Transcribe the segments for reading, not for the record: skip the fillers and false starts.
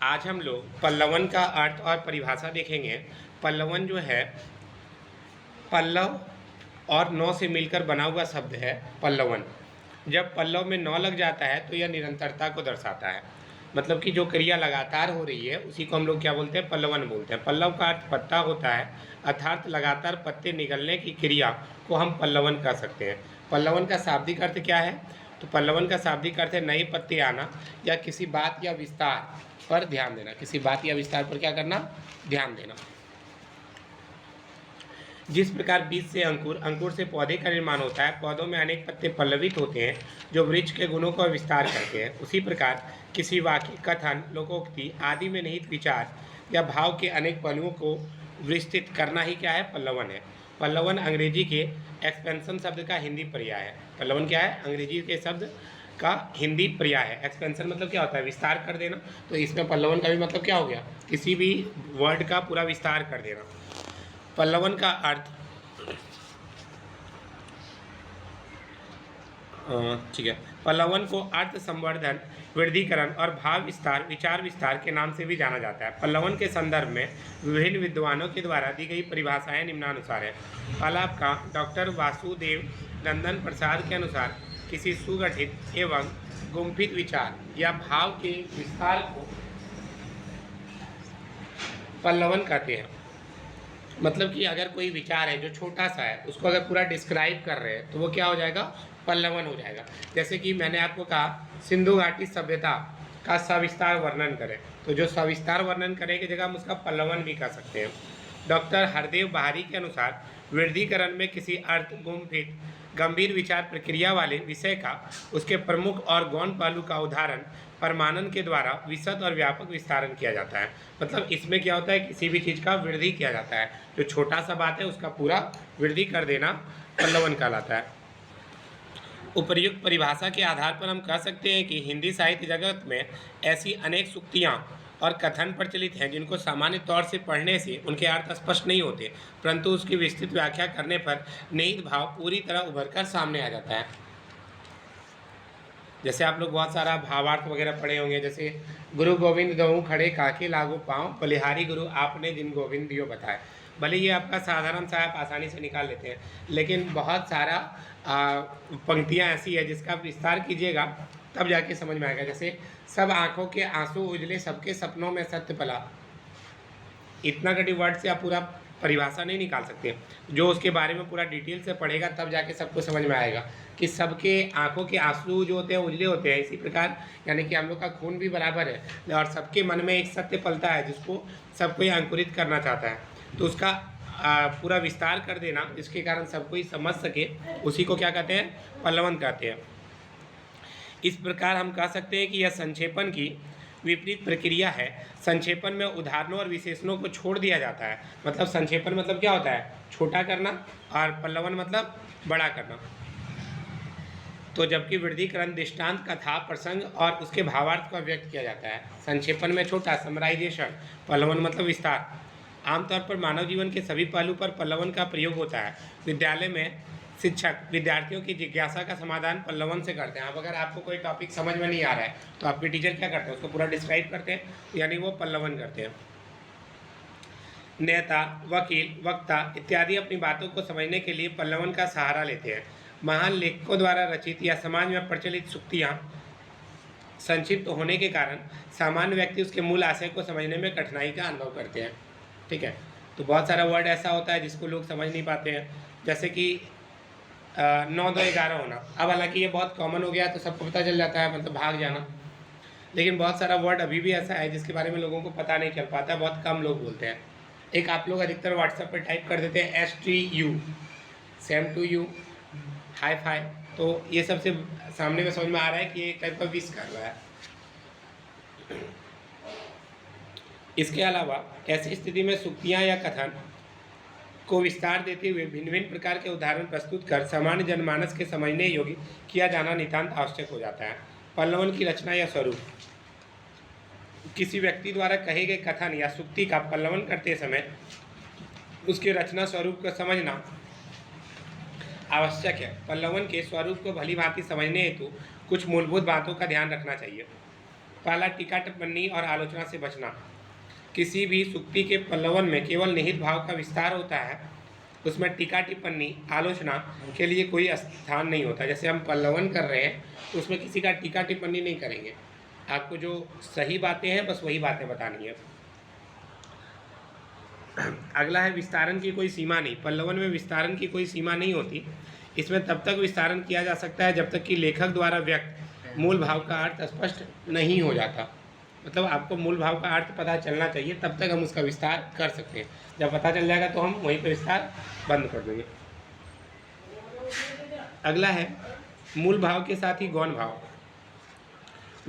आज हम लोग पल्लवन का अर्थ और परिभाषा देखेंगे। पल्लवन जो है पल्लव और नौ से मिलकर बना हुआ शब्द है पल्लवन। जब पल्लव में नौ लग जाता है तो यह निरंतरता को दर्शाता है, मतलब कि जो क्रिया लगातार हो रही है उसी को हम लोग क्या बोलते हैं, पल्लवन बोलते हैं। पल्लव का अर्थ पत्ता होता है, अर्थात लगातार पत्ते निकलने की क्रिया को हम पल्लवन कह सकते हैं। पल्लवन का शाब्दिक अर्थ क्या है? तो पल्लवन का शाब्दिक अर्थ है नए पत्ते आना या किसी बात या विस्तार पर ध्यान देना। किसी बात या विस्तार पर क्या करना? ध्यान देना। जिस प्रकार बीज से अंकुर, अंकुर से पौधे का निर्माण होता है, पौधों में अनेक पत्ते पल्लवित होते हैं जो वृक्ष के गुणों का विस्तार करते हैं, उसी प्रकार किसी वाक्य, कथन, लोकोक्ति आदि में निहित विचार या भाव के अनेक पहलुओं को विस्तृत करना ही क्या है? पल्लवन है। पल्लवन अंग्रेजी के एक्सपेंशन शब्द का हिंदी पर्याय है। पल्लवन क्या है? अंग्रेजी के शब्द का हिंदी पर्याय है। एक्सपेंशन मतलब क्या होता है? विस्तार कर देना। तो इसमें पल्लवन का भी मतलब क्या हो गया? किसी भी वर्ड का पूरा विस्तार कर देना। पल्लवन का अर्थ ठीक है, पल्लवन को अर्थ संवर्धन, वृद्धिकरण और भाव विस्तार, विचार विस्तार के नाम से भी जाना जाता है। पल्लवन के संदर्भ में विभिन्न विद्वानों के द्वारा दी गई परिभाषाएं निम्नानुसार है। आलाप का डॉक्टर वासुदेव नंदन प्रसाद के अनुसार किसी सुगठित एवं गुम्फित विचार या भाव के विस्तार को पल्लवन कहते हैं। मतलब कि अगर कोई विचार है जो छोटा सा है, उसको अगर पूरा डिस्क्राइब कर रहे हैं तो वो क्या हो जाएगा? पल्लवन हो जाएगा। जैसे कि मैंने आपको कहा सिंधु घाटी सभ्यता का सविस्तार वर्णन करें, तो जो सविस्तार वर्णन करने की जगह हम उसका पल्लवन भी कह सकते हैं। डॉक्टर हरदेव बहारी के अनुसार वृद्धिकरण में किसी अर्थ, गुम्फित, गंभीर विचार प्रक्रिया वाले विषय का उसके प्रमुख और गौण पहलू का उदाहरण परमानन के द्वारा विशद और व्यापक विस्तारण किया जाता है। मतलब इसमें क्या होता है? किसी भी चीज़ का वृद्धि किया जाता है। जो छोटा सा बात है उसका पूरा वृद्धि कर देना पल्लवन कहलाता है। उपर्युक्त परिभाषा के आधार पर हम कह सकते हैं कि हिंदी साहित्य जगत में ऐसी अनेक सूक्तियाँ और कथन प्रचलित हैं जिनको सामान्य तौर से पढ़ने से उनके अर्थ स्पष्ट नहीं होते, परंतु उसकी विस्तृत व्याख्या करने पर निहित भाव पूरी तरह उभर कर सामने आ जाता है। जैसे आप लोग बहुत सारा भावार्थ वगैरह पढ़े होंगे, जैसे गुरु गोविंद दहु खड़े काके लागू पाँव, बलिहारी गुरु आपने जिन गोविंद दियो बताए। भले ये आपका साधारण सा आप आसानी से निकाल लेते हैं, लेकिन बहुत सारा पंक्तियाँ ऐसी है जिसका विस्तार कीजिएगा तब जाके समझ में आएगा। जैसे सब आँखों के आंसू उजले, सबके सपनों में सत्य पला। इतना कटी वर्ड से आप पूरा परिभाषा नहीं निकाल सकते। जो उसके बारे में पूरा डिटेल से पढ़ेगा तब जाके सबको समझ में आएगा कि सबके आंखों के आंसू जो होते हैं उजले होते हैं। इसी प्रकार यानी कि हम लोग का खून भी बराबर है और सबके मन में एक सत्य पलता है जिसको सब कोई अंकुरित करना चाहता है, तो उसका पूरा विस्तार कर देना, इसके कारण सब कोई समझ सके, उसी को क्या कहते हैं? पल्लवन कहते हैं। इस प्रकार हम कह सकते हैं कि यह संक्षेपण की विपरीत प्रक्रिया है। संक्षेपण में उदाहरणों और विशेषणों को छोड़ दिया जाता है। मतलब संक्षेपण मतलब क्या होता है? छोटा करना, और पल्लवन मतलब बड़ा करना। तो जबकि वृद्धिकरण दृष्टांत, कथा, प्रसंग और उसके भावार्थ को व्यक्त किया जाता है। संक्षेपण में छोटा, समराइजेशन, पल्लवन मतलब विस्तार। आमतौर पर मानव जीवन के सभी पहलू पर पल्लवन का प्रयोग होता है। विद्यालय में शिक्षक विद्यार्थियों की जिज्ञासा का समाधान पल्लवन से करते हैं। अब अगर आपको कोई टॉपिक समझ में नहीं आ रहा है तो आपके टीचर क्या करते हैं? उसको पूरा डिस्क्राइब करते हैं, यानी वो पल्लवन करते हैं। नेता, वकील, वक्ता इत्यादि अपनी बातों को समझने के लिए पल्लवन का सहारा लेते हैं। महान लेखकों द्वारा रचित या समाज में प्रचलित सूक्तियाँ संक्षिप्त होने के कारण सामान्य व्यक्ति उसके मूल आशय को समझने में कठिनाई का अनुभव करते हैं। ठीक है, तो बहुत सारा वर्ड ऐसा होता है जिसको लोग समझ नहीं पाते हैं, जैसे कि 9 2 11 होना। अब हालांकि ये बहुत कॉमन हो गया तो सबको पता चल जाता है, मतलब भाग जाना, लेकिन बहुत सारा वर्ड अभी भी ऐसा है जिसके बारे में लोगों को पता नहीं चल पाता, बहुत कम लोग बोलते हैं। एक आप लोग अधिकतर व्हाट्सएप पर टाइप कर देते हैं STU, same to you, high five, तो ये सबसे सामने में समझ में आ रहा है कि एक टाइप का विश कर रहा है। इसके अलावा ऐसी स्थिति में सूक्तियाँ या कथन को विस्तार देते हुए भिन्न भिन्न प्रकार के उदाहरण प्रस्तुत कर सामान्य जनमानस के समझने योग्य किया जाना नितांत आवश्यक हो जाता है। पल्लवन की रचना या स्वरूप। किसी व्यक्ति द्वारा कहे गए कथन या सूक्ति का पल्लवन करते समय उसके रचना स्वरूप को समझना आवश्यक है। पल्लवन के स्वरूप को भली भांति समझने हेतु कुछ मूलभूत बातों का ध्यान रखना चाहिए। पहला, टीका टिप्पणी और आलोचना से बचना। किसी भी सूक्ति के पल्लवन में केवल निहित भाव का विस्तार होता है, उसमें टीका टिप्पणी आलोचना के लिए कोई स्थान नहीं होता। जैसे हम पल्लवन कर रहे हैं तो उसमें किसी का टीका टिप्पणी नहीं करेंगे, आपको जो सही बातें हैं बस वही बातें बतानी है। अगला है विस्तारण की कोई सीमा नहीं। पल्लवन में विस्तारण की कोई सीमा नहीं होती। इसमें तब तक विस्तारण किया जा सकता है जब तक कि लेखक द्वारा व्यक्त मूल भाव का अर्थ स्पष्ट नहीं हो जाता। मतलब आपको मूल भाव का अर्थ पता चलना चाहिए, तब तक हम उसका विस्तार कर सकते हैं। जब पता चल जाएगा तो हम वहीं पर विस्तार बंद कर देंगे। अगला है मूल भाव के साथ ही गौण भाव।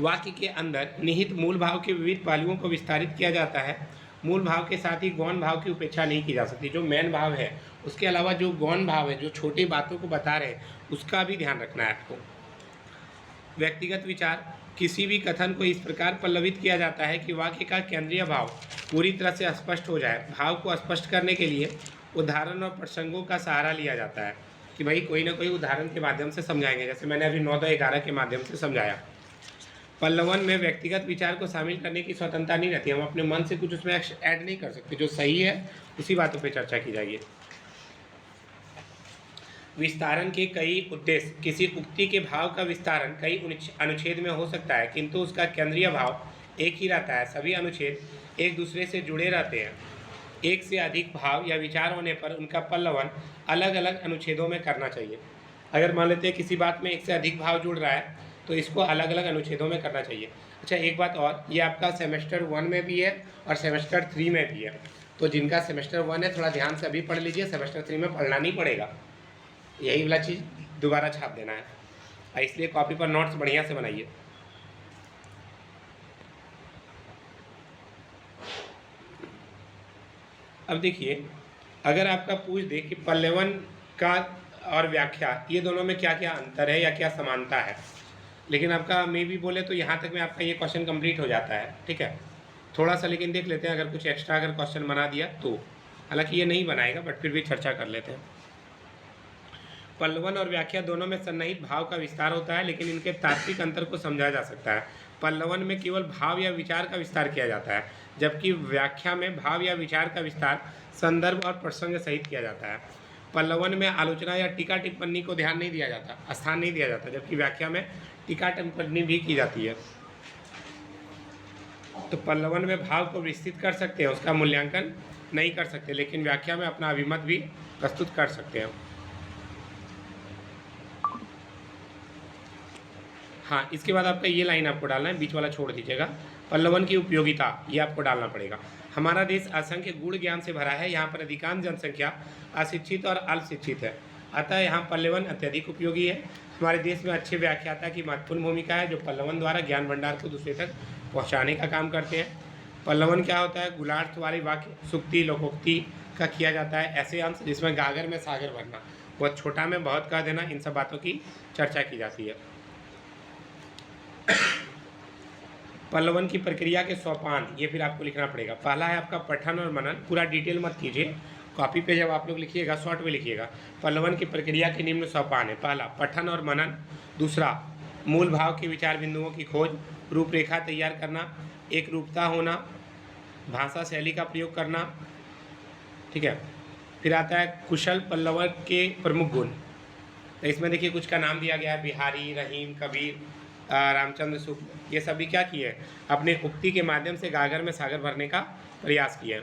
वाक्य के अंदर निहित मूल भाव के विविध पहलुओं को विस्तारित किया जाता है। मूल भाव के साथ ही गौण भाव की उपेक्षा नहीं की जा सकती। जो मेन भाव है उसके अलावा जो गौण भाव है, जो छोटी बातों को बता रहे हैं, उसका भी ध्यान रखना है आपको। व्यक्तिगत विचार। किसी भी कथन को इस प्रकार पल्लवित किया जाता है कि वाक्य का केंद्रीय भाव पूरी तरह से स्पष्ट हो जाए। भाव को स्पष्ट करने के लिए उदाहरण और प्रसंगों का सहारा लिया जाता है कि भाई कोई ना कोई उदाहरण के माध्यम से समझाएंगे। जैसे मैंने अभी 9-11 के माध्यम से समझाया। पल्लवन में व्यक्तिगत विचार को शामिल करने की स्वतंत्रता नहीं रहती। हम अपने मन से कुछ उसमें ऐड नहीं कर सकते। जो सही है उसी बातों पे चर्चा की जाएगी। विस्तारण के कई उद्देश्य। किसी उक्ति के भाव का विस्तारण कई अनुच्छेद में हो सकता है, किंतु उसका केंद्रीय भाव एक ही रहता है। सभी अनुच्छेद एक दूसरे से जुड़े रहते हैं। एक से अधिक भाव या विचार होने पर उनका पल्लवन अलग अलग अनुच्छेदों में करना चाहिए। अगर मान लेते हैं किसी बात में एक से अधिक भाव जुड़ रहा है तो इसको अलग अलग अनुच्छेदों में करना चाहिए। अच्छा, एक बात और, ये आपका सेमेस्टर 1 में भी है और सेमेस्टर 3 में भी है। तो जिनका सेमेस्टर 1 है थोड़ा ध्यान से अभी पढ़ लीजिए, सेमेस्टर 3 में पढ़ना नहीं पड़ेगा। यही वाला चीज़ दोबारा छाप देना है, इसलिए कॉपी पर नोट्स बढ़िया से बनाइए। अब देखिए, अगर आपका पूछ दे कि पल्लवन का और व्याख्या ये दोनों में क्या क्या अंतर है या क्या समानता है, लेकिन आपका मे भी बोले तो यहाँ तक में आपका ये क्वेश्चन कंप्लीट हो जाता है। ठीक है, थोड़ा सा लेकिन देख लेते हैं अगर कुछ एक्स्ट्रा अगर क्वेश्चन बना दिया तो। हालांकि ये नहीं बनाएगा बट फिर भी चर्चा कर लेते हैं। पल्लवन और व्याख्या दोनों में सन्निहित भाव का विस्तार होता है, लेकिन इनके तात्विक अंतर को समझा जा सकता है। पल्लवन में केवल भाव या विचार का विस्तार किया जाता है, जबकि व्याख्या में भाव या विचार का विस्तार संदर्भ और प्रसंग सहित किया जाता है। पल्लवन में आलोचना या टीका टिप्पणी को ध्यान नहीं दिया जाता, स्थान नहीं दिया जाता, जबकि व्याख्या में टीका टिप्पणी भी की जाती है। तो पल्लवन में भाव को विस्तृत कर सकते हैं, उसका मूल्यांकन नहीं कर सकते, लेकिन व्याख्या में अपना अभिमत भी प्रस्तुत कर सकते हैं। हाँ, इसके बाद आपका ये लाइन आपको डालना है, बीच वाला छोड़ दीजिएगा। पल्लवन की उपयोगिता ये आपको डालना पड़ेगा। हमारा देश असंख्य गूढ़ ज्ञान से भरा है। यहाँ पर अधिकांश जनसंख्या अशिक्षित और अल्पशिक्षित है, अतः यहाँ पल्लवन अत्यधिक उपयोगी है। हमारे देश में अच्छे व्याख्याता की महत्वपूर्ण भूमिका है, जो पल्लवन द्वारा ज्ञान भंडार को दूसरे तक पहुँचाने का काम करते हैं। पल्लवन क्या होता है? गुलार्थ वाले वाक्य, सुक्ति, लोकोक्ति का किया जाता है। ऐसे अंश जिसमें गागर में सागर भरना, बहुत छोटा में बहुत कह देना, इन सब बातों की चर्चा की जाती है। पल्लवन की प्रक्रिया के सोपान ये फिर आपको लिखना पड़ेगा। पहला है आपका पठन और मनन। पूरा डिटेल मत कीजिए, कॉपी पे जब आप लोग लिखिएगा शॉर्ट में लिखिएगा। पल्लवन की प्रक्रिया के निम्न सोपान है। पहला पठन और मनन, दूसरा मूल भाव के विचार बिंदुओं की खोज, रूपरेखा तैयार करना, एक रूपता होना, भाषा शैली का प्रयोग करना। ठीक है, फिर आता है कुशल पल्लवन के प्रमुख गुण। तो इसमें देखिए कुछ का नाम दिया गया है, बिहारी, रहीम, कबीर, रामचंद्र शुक्ल, ये सभी क्या किए? अपने उक्ति के माध्यम से गागर में सागर भरने का प्रयास किए।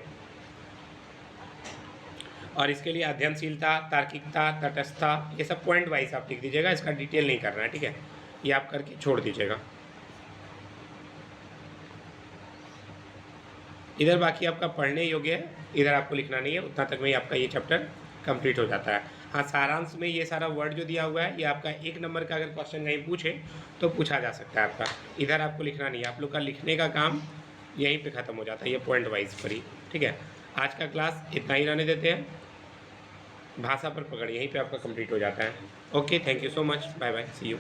और इसके लिए अध्ययनशीलता, तार्किकता, तटस्थता, ये सब पॉइंट वाइज आप लिख दीजिएगा, इसका डिटेल नहीं करना है। ठीक है, ये आप करके छोड़ दीजिएगा। इधर बाकी आपका पढ़ने योग्य है, इधर आपको लिखना नहीं है। उतना तक में ही आपका ये चैप्टर कंप्लीट हो जाता है। हाँ, सारांश में ये सारा वर्ड जो दिया हुआ है, ये आपका 1 नंबर का अगर क्वेश्चन कहीं पूछे तो पूछा जा सकता है आपका। इधर आपको लिखना नहीं है, आप लोग का लिखने का काम यहीं पे ख़त्म हो जाता है, ये पॉइंट वाइज पर ही। ठीक है, आज का क्लास इतना ही रहने देते हैं। भाषा पर पकड़ यहीं पे आपका कंप्लीट हो जाता है। Okay, thank you so much, bye bye, see you.